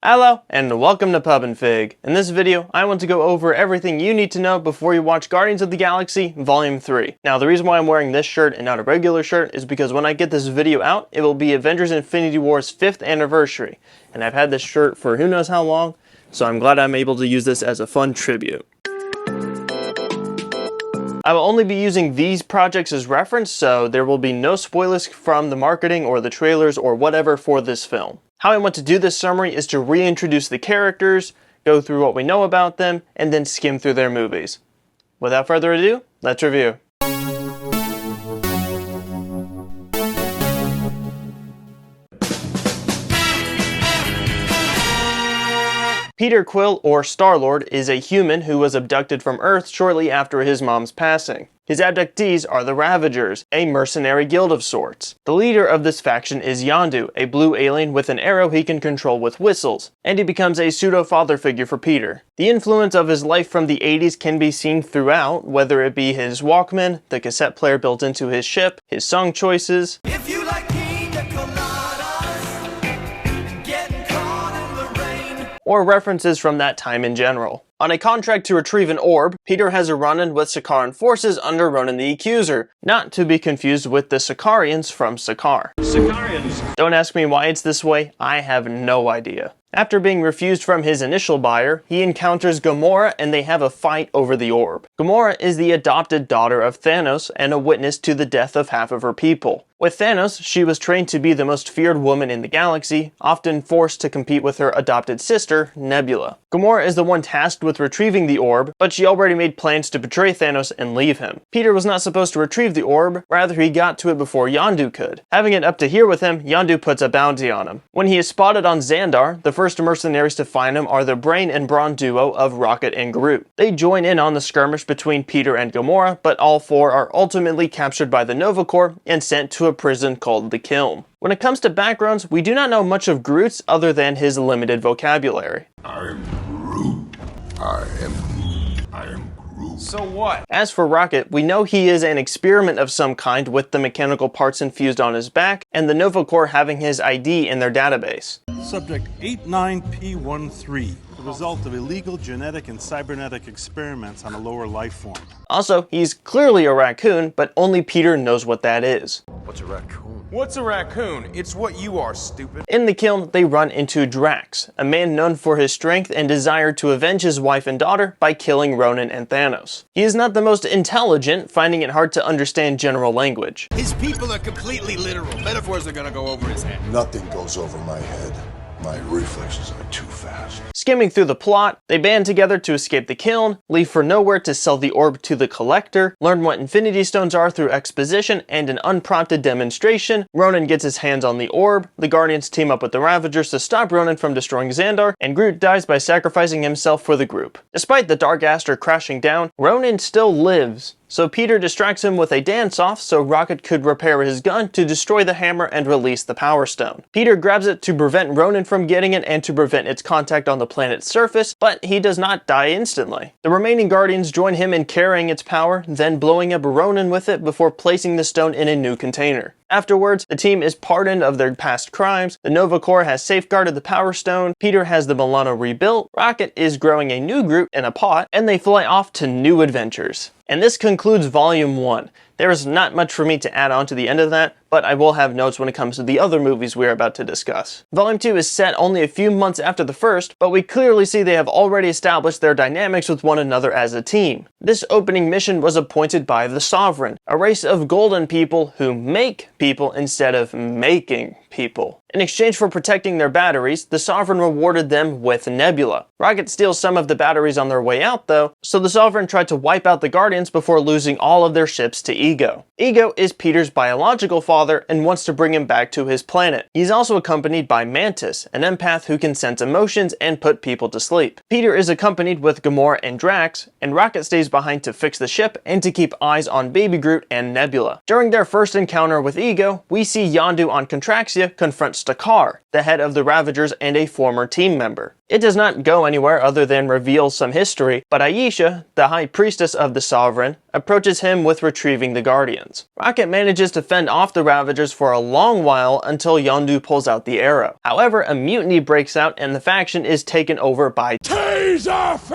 Hello, and welcome to Pub and Fig. In this video, I want to go over everything you need to know before you watch Guardians of the Galaxy Volume 3. Now, the reason why I'm wearing this shirt and not a regular shirt is because when I get this video out, it will be Avengers Infinity War's 5th anniversary. And I've had this shirt for who knows how long, so I'm glad I'm able to use this as a fun tribute. I will only be using these projects as reference, so there will be no spoilers from the marketing or the trailers or whatever for this film. How I want to do this summary is to reintroduce the characters, go through what we know about them, and then skim through their movies. Without further ado, let's review. Peter Quill, or Star-Lord, is a human who was abducted from Earth shortly after his mom's passing. His abductees are the Ravagers, a mercenary guild of sorts. The leader of this faction is Yondu, a blue alien with an arrow he can control with whistles, and he becomes a pseudo-father figure for Peter. The influence of his life from the 80s can be seen throughout, whether it be his Walkman, the cassette player built into his ship, his song choices, or references from that time in general. On a contract to retrieve an orb, Peter has a run-in with Sakaran forces under Ronan the Accuser, not to be confused with the Sakarians from Sakaar. Sakarians! Don't ask me why it's this way, I have no idea. After being refused from his initial buyer, he encounters Gamora and they have a fight over the orb. Gamora is the adopted daughter of Thanos and a witness to the death of half of her people. With Thanos, she was trained to be the most feared woman in the galaxy, often forced to compete with her adopted sister, Nebula. Gamora is the one tasked with retrieving the orb, but she already made plans to betray Thanos and leave him. Peter was not supposed to retrieve the orb, rather he got to it before Yondu could. Having it up to here with him, Yondu puts a bounty on him. When he is spotted on Xandar, the first mercenaries to find him are the brain and brawn duo of Rocket and Groot. They join in on the skirmish between Peter and Gamora, but all four are ultimately captured by the Nova Corps and sent to a prison called the Kiln. When it comes to backgrounds, we do not know much of Groot's other than his limited vocabulary. I'm Groot. I am Groot. So what? As for Rocket, we know he is an experiment of some kind with the mechanical parts infused on his back, and the Nova Corps having his ID in their database. Subject 89P13, the result of illegal genetic and cybernetic experiments on a lower life form. Also, he's clearly a raccoon, but only Peter knows what that is. What's a raccoon? What's a raccoon? It's what you are, stupid. In the Kiln, they run into Drax, a man known for his strength and desire to avenge his wife and daughter by killing Ronan and Thanos. He is not the most intelligent, finding it hard to understand general language. His people are completely literal. Metaphors are gonna go over his head. Nothing goes over my head. My reflexes are too fast. Skimming through the plot, they band together to escape the Kiln, leave for nowhere to sell the orb to the Collector, learn what Infinity Stones are through exposition and an unprompted demonstration. Ronan gets his hands on the orb, the Guardians team up with the Ravagers to stop Ronan from destroying Xandar, and Groot dies by sacrificing himself for the group. Despite the Dark Aster crashing down, Ronan still lives. So Peter distracts him with a dance-off so Rocket could repair his gun to destroy the hammer and release the Power Stone. Peter grabs it to prevent Ronan from getting it and to prevent its contact on the planet's surface, but he does not die instantly. The remaining Guardians join him in carrying its power, then blowing up Ronan with it before placing the stone in a new container. Afterwards, the team is pardoned of their past crimes, the Nova Corps has safeguarded the Power Stone, Peter has the Milano rebuilt, Rocket is growing a new Groot in a pot, and they fly off to new adventures. And this concludes Volume 1. There is not much for me to add on to the end of that, but I will have notes when it comes to the other movies we are about to discuss. Volume 2 is set only a few months after the first, but we clearly see they have already established their dynamics with one another as a team. This opening mission was appointed by the Sovereign, a race of golden people who make people instead of making people. In exchange for protecting their batteries, the Sovereign rewarded them with Nebula. Rocket steals some of the batteries on their way out though, so the Sovereign tried to wipe out the Guardians before losing all of their ships to Ego. Ego is Peter's biological father and wants to bring him back to his planet. He's also accompanied by Mantis, an empath who can sense emotions and put people to sleep. Peter is accompanied with Gamora and Drax, and Rocket stays behind to fix the ship and to keep eyes on Baby Groot and Nebula. During their first encounter with Ego, we see Yondu on Contraxia confront Stakar, the head of the Ravagers and a former team member. It does not go anywhere other than reveal some history, but Aisha, the High Priestess of the Sovereign, approaches him with retrieving the the Guardians. Rocket manages to fend off the Ravagers for a long while until Yondu pulls out the arrow. However, a mutiny breaks out and the faction is taken over by Taserface!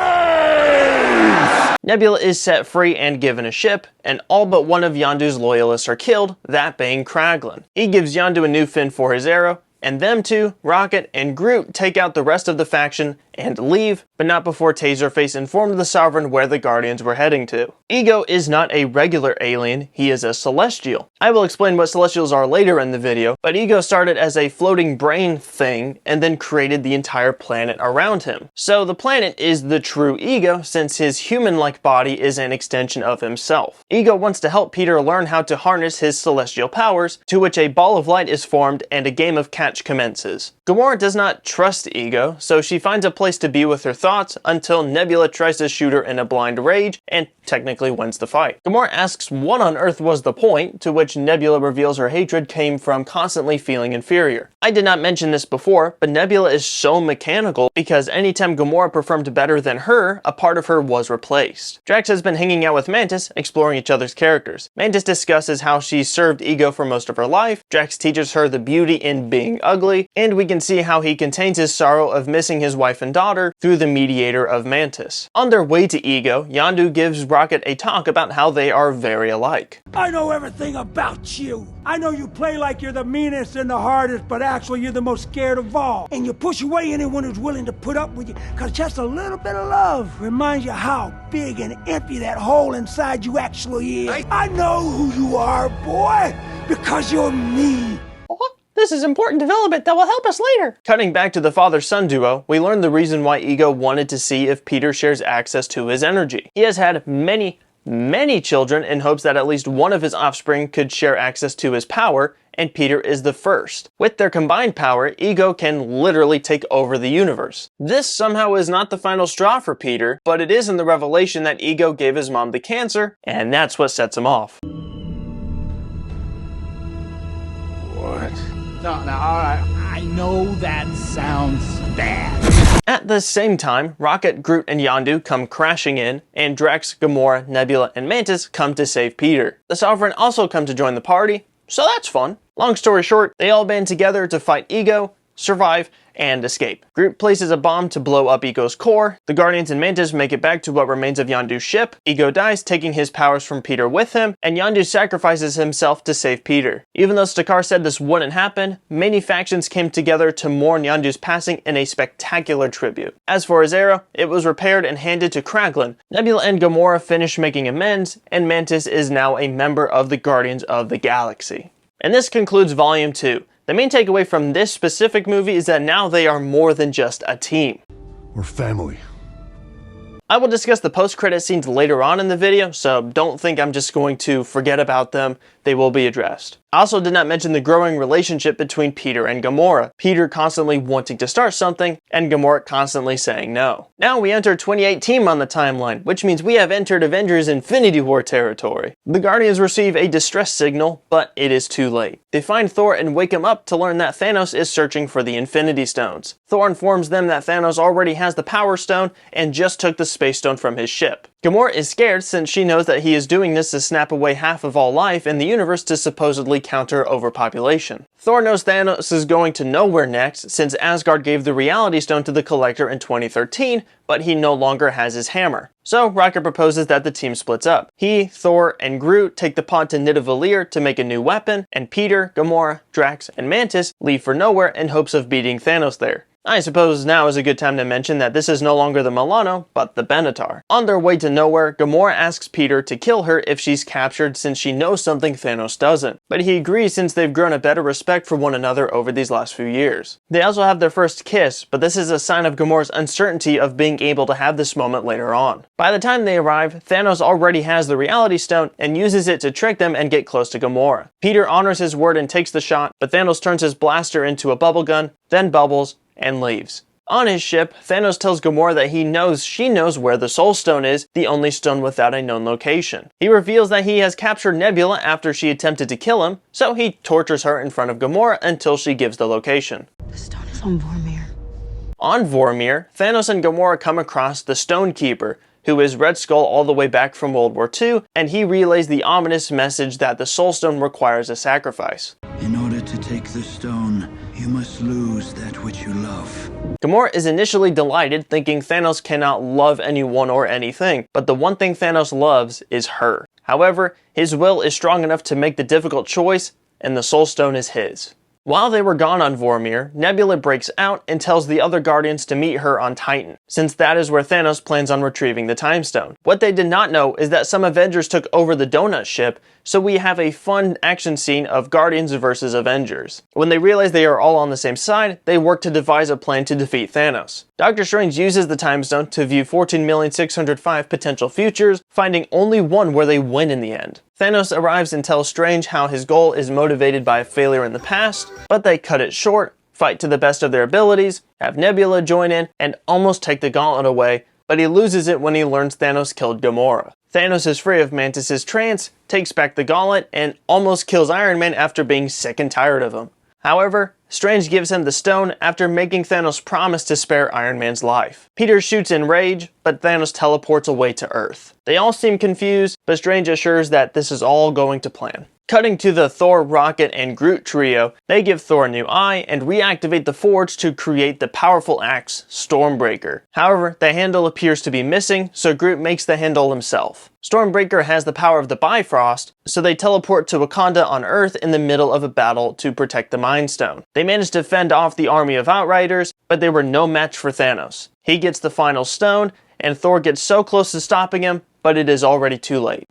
Nebula is set free and given a ship, and all but one of Yondu's loyalists are killed, that being Kraglin. He gives Yondu a new fin for his arrow, and them two, Rocket and Groot, take out the rest of the faction and leave, but not before Taserface informed the Sovereign where the Guardians were heading to. Ego is not a regular alien, he is a Celestial. I will explain what Celestials are later in the video, but Ego started as a floating brain thing and then created the entire planet around him. So the planet is the true Ego, since his human-like body is an extension of himself. Ego wants to help Peter learn how to harness his celestial powers, to which a ball of light is formed and a game of catch commences. Gamora does not trust Ego, so she finds a place to be with her thoughts until Nebula tries to shoot her in a blind rage and technically wins the fight. Gamora asks what on earth was the point, to which Nebula reveals her hatred came from constantly feeling inferior. I did not mention this before, but Nebula is so mechanical because anytime Gamora performed better than her, a part of her was replaced. Drax has been hanging out with Mantis, exploring each other's characters. Mantis discusses how she served Ego for most of her life, Drax teaches her the beauty in being ugly, and we can see how he contains his sorrow of missing his wife and daughter through the mediator of Mantis. On their way to Ego, Yondu gives Rocket a talk about how they are very alike. I know everything about you. I know you play like you're the meanest and the hardest, but actually you're the most scared of all. And you push away anyone who's willing to put up with you, because just a little bit of love reminds you how big and empty that hole inside you actually is. I know who you are, boy, because you're me. This is important development that will help us later. Cutting back to the father-son duo, we learn the reason why Ego wanted to see if Peter shares access to his energy. He has had many children in hopes that at least one of his offspring could share access to his power, and Peter is the first. With their combined power, Ego can literally take over the universe. This somehow is not the final straw for Peter, but it is in the revelation that Ego gave his mom the cancer, and that's what sets him off. What? No, all right. I know that sounds bad. At the same time, Rocket, Groot, and Yondu come crashing in, and Drax, Gamora, Nebula, and Mantis come to save Peter. The Sovereign also come to join the party, so that's fun. Long story short, they all band together to fight Ego, survive, and escape. Groot places a bomb to blow up Ego's core. The Guardians and Mantis make it back to what remains of Yondu's ship. Ego dies, taking his powers from Peter with him, and Yondu sacrifices himself to save Peter. Even though Stakar said this wouldn't happen, many factions came together to mourn Yondu's passing in a spectacular tribute. As for his arrow, it was repaired and handed to Kraglin. Nebula and Gamora finish making amends, and Mantis is now a member of the Guardians of the Galaxy. And this concludes Volume 2. The main takeaway from this specific movie is that now they are more than just a team. We're family. I will discuss the post-credit scenes later on in the video, so don't think I'm just going to forget about them. They will be addressed. I also did not mention the growing relationship between Peter and Gamora. Peter constantly wanting to start something, and Gamora constantly saying no. Now we enter 2018 on the timeline, which means we have entered Avengers Infinity War territory. The Guardians receive a distress signal, but it is too late. They find Thor and wake him up to learn that Thanos is searching for the Infinity Stones. Thor informs them that Thanos already has the Power Stone and just took the Space Stone from his ship. Gamora is scared since she knows that he is doing this to snap away half of all life in the universe to supposedly counter overpopulation. Thor knows Thanos is going to nowhere next since Asgard gave the Reality Stone to the Collector in 2013, but he no longer has his hammer. So Rocket proposes that the team splits up. He, Thor, and Groot take the pod to Nidavellir to make a new weapon, and Peter, Gamora, Drax, and Mantis leave for nowhere in hopes of beating Thanos there. I suppose now is a good time to mention that this is no longer the Milano, but the Benatar. On their way to nowhere, Gamora asks Peter to kill her if she's captured since she knows something Thanos doesn't. But he agrees since they've grown a better respect for one another over these last few years. They also have their first kiss, but this is a sign of Gamora's uncertainty of being able to have this moment later on. By the time they arrive, Thanos already has the Reality Stone and uses it to trick them and get close to Gamora. Peter honors his word and takes the shot, but Thanos turns his blaster into a bubble gun, then bubbles, and leaves. On his ship, Thanos tells Gamora that she knows where the Soul Stone is, the only stone without a known location. He reveals that he has captured Nebula after she attempted to kill him, so he tortures her in front of Gamora until she gives the location. The stone is on Vormir. On Vormir, Thanos and Gamora come across the Stonekeeper. who is Red Skull all the way back from World War II, and he relays the ominous message that the Soul Stone requires a sacrifice. In order to take the stone, you must lose that which you love. Gamora is initially delighted, thinking Thanos cannot love anyone or anything, but the one thing Thanos loves is her. However, his will is strong enough to make the difficult choice, and the Soul Stone is his. While they were gone on Vormir, Nebula breaks out and tells the other Guardians to meet her on Titan, since that is where Thanos plans on retrieving the Time Stone. What they did not know is that some Avengers took over the Donut Ship, so we have a fun action scene of Guardians versus Avengers. When they realize they are all on the same side, they work to devise a plan to defeat Thanos. Doctor Strange uses the Time Stone to view 14,605 potential futures, finding only one where they win in the end. Thanos arrives and tells Strange how his goal is motivated by a failure in the past, but they cut it short, fight to the best of their abilities, have Nebula join in, and almost take the gauntlet away, but he loses it when he learns Thanos killed Gamora. Thanos is free of Mantis' trance, takes back the gauntlet, and almost kills Iron Man after being sick and tired of him. However, Strange gives him the stone after making Thanos promise to spare Iron Man's life. Peter shoots in rage, but Thanos teleports away to Earth. They all seem confused, but Strange assures that this is all going to plan. Cutting to the Thor, Rocket, and Groot trio, they give Thor a new eye and reactivate the Forge to create the powerful axe, Stormbreaker. However, the handle appears to be missing, so Groot makes the handle himself. Stormbreaker has the power of the Bifrost, so they teleport to Wakanda on Earth in the middle of a battle to protect the Mind Stone. They manage to fend off the army of Outriders, but they were no match for Thanos. He gets the final stone, and Thor gets so close to stopping him, but it is already too late.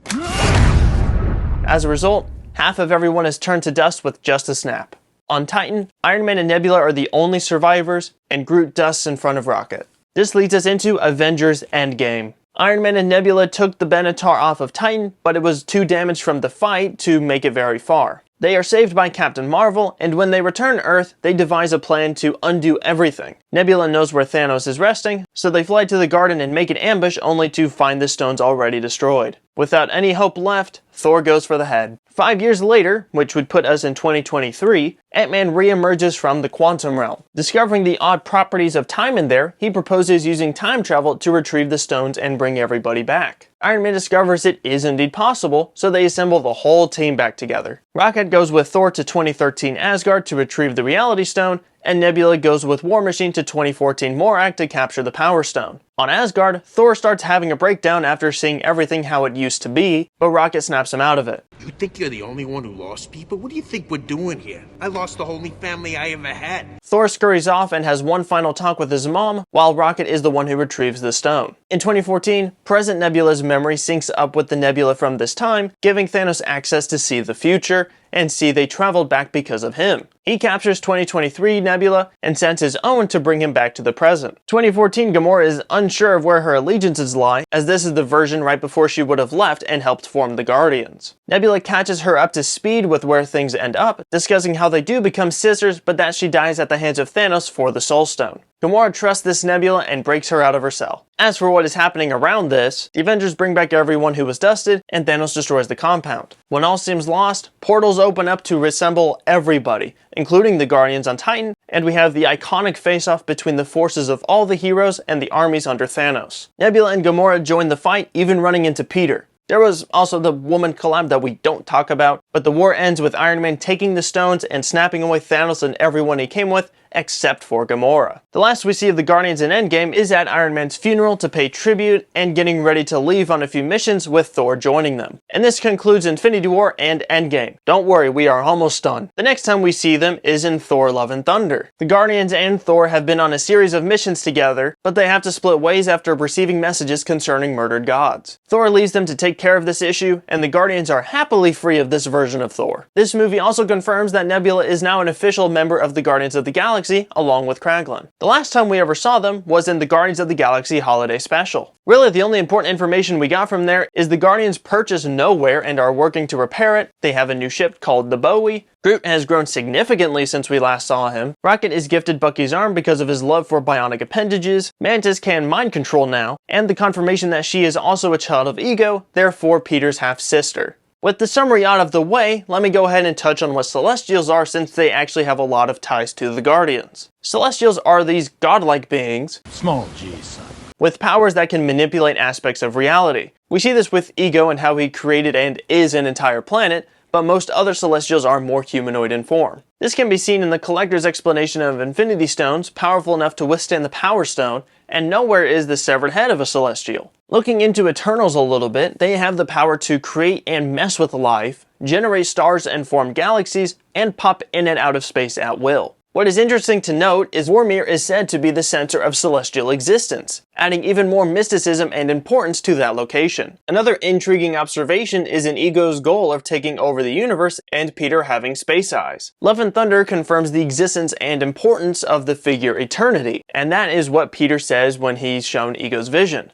As a result, half of everyone is turned to dust with just a snap. On Titan, Iron Man and Nebula are the only survivors, and Groot dusts in front of Rocket. This leads us into Avengers Endgame. Iron Man and Nebula took the Benatar off of Titan, but it was too damaged from the fight to make it very far. They are saved by Captain Marvel, and when they return to Earth, they devise a plan to undo everything. Nebula knows where Thanos is resting, so they fly to the garden and make an ambush only to find the stones already destroyed. Without any hope left, Thor goes for the head. 5 years later, which would put us in 2023, Ant-Man re-emerges from the quantum realm. Discovering the odd properties of time in there, he proposes using time travel to retrieve the stones and bring everybody back. Iron Man discovers it is indeed possible, so they assemble the whole team back together. Rocket goes with Thor to 2013 Asgard to retrieve the Reality Stone, and Nebula goes with War Machine to 2014 Morak to capture the Power Stone. On Asgard, Thor starts having a breakdown after seeing everything how it used to be, but Rocket snaps him out of it. You think you're the only one who lost people? What do you think we're doing here? I lost the only family I ever had. Thor scurries off and has one final talk with his mom, while Rocket is the one who retrieves the stone. In 2014, present Nebula's memory syncs up with the Nebula from this time, giving Thanos access to see the future, and see they traveled back because of him. He captures 2023 Nebula and sends his own to bring him back to the present. 2014 Gamora is unsure of where her allegiances lie, as this is the version right before she would have left and helped form the Guardians. Nebula catches her up to speed with where things end up, discussing how they do become sisters, but that she dies at the hands of Thanos for the Soul Stone. Gamora trusts this Nebula and breaks her out of her cell. As for what is happening around this, the Avengers bring back everyone who was dusted, and Thanos destroys the compound. When all seems lost, portals open up to reassemble everybody, including the Guardians on Titan, and we have the iconic face-off between the forces of all the heroes and the armies under Thanos. Nebula and Gamora join the fight, even running into Peter. There was also the woman collab that we don't talk about, but the war ends with Iron Man taking the stones and snapping away Thanos and everyone he came with, except for Gamora. The last we see of the Guardians in Endgame is at Iron Man's funeral to pay tribute and getting ready to leave on a few missions with Thor joining them. And this concludes Infinity War and Endgame. Don't worry, we are almost done. The next time we see them is in Thor Love and Thunder. The Guardians and Thor have been on a series of missions together, but they have to split ways after receiving messages concerning murdered gods. Thor leaves them to take care of this issue, and the Guardians are happily free of this version of Thor. This movie also confirms that Nebula is now an official member of the Guardians of the Galaxy, along with Kraglin. The last time we ever saw them was in the Guardians of the Galaxy Holiday Special. Really, the only important information we got from there is the Guardians purchased Nowhere and are working to repair it. They have a new ship called the Bowie. Groot has grown significantly since we last saw him. Rocket is gifted Bucky's arm because of his love for bionic appendages. Mantis can mind control now, and the confirmation that she is also a child of Ego, therefore Peter's half-sister. With the summary out of the way, let me go ahead and touch on what Celestials are, since they actually have a lot of ties to the Guardians. Celestials are these godlike beings, Small G, son. with powers that can manipulate aspects of reality. We see this with Ego and how he created and is an entire planet, but most other Celestials are more humanoid in form. This can be seen in the Collector's explanation of Infinity Stones, powerful enough to withstand the Power Stone, and nowhere is the severed head of a Celestial. Looking into Eternals a little bit, they have the power to create and mess with life, generate stars and form galaxies, and pop in and out of space at will. What is interesting to note is Vormir is said to be the center of celestial existence, adding even more mysticism and importance to that location. Another intriguing observation is in Ego's goal of taking over the universe and Peter having space eyes. Love and Thunder confirms the existence and importance of the figure Eternity, and that is what Peter says when he's shown Ego's vision.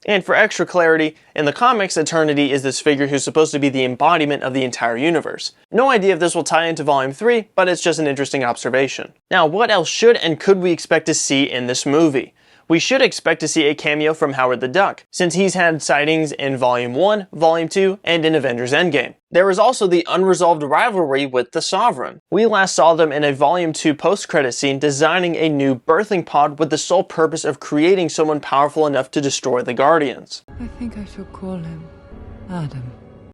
And for extra clarity, in the comics, Eternity is this figure who's supposed to be the embodiment of the entire universe. No idea if this will tie into Volume 3, but it's just an interesting observation. Now, what else should and could we expect to see in this movie? We should expect to see a cameo from Howard the Duck, since he's had sightings in Volume 1, Volume 2, and in Avengers Endgame. There is also the unresolved rivalry with the Sovereign. We last saw them in a Volume 2 post-credit scene designing a new birthing pod with the sole purpose of creating someone powerful enough to destroy the Guardians. I think I shall call him Adam.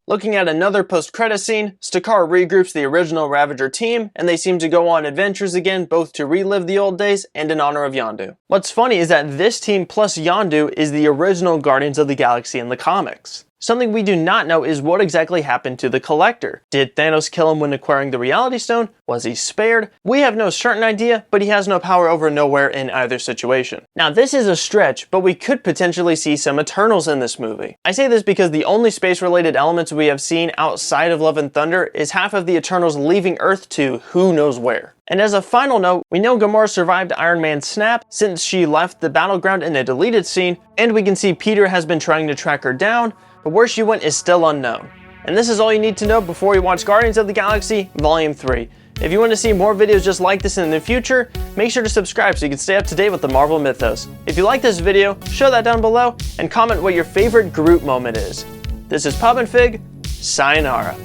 Looking at another post-credit scene, Stakar regroups the original Ravager team, and they seem to go on adventures again, both to relive the old days and in honor of Yondu. What's funny is that this team plus Yondu is the original Guardians of the Galaxy in the comics. Something we do not know is what exactly happened to the Collector. Did Thanos kill him when acquiring the Reality Stone? Was he spared? We have no certain idea, but he has no power over Nowhere in either situation. Now this is a stretch, but we could potentially see some Eternals in this movie. I say this because the only space-related elements we have seen outside of Love and Thunder is half of the Eternals leaving Earth to who knows where. And as a final note, we know Gamora survived Iron Man's snap since she left the battleground in a deleted scene, and we can see Peter has been trying to track her down, but where she went is still unknown. And this is all you need to know before you watch Guardians of the Galaxy Volume 3. If you want to see more videos just like this in the future, make sure to subscribe so you can stay up to date with the Marvel mythos. If you like this video, show that down below and comment what your favorite Groot moment is. This is Pop and Fig, sayonara.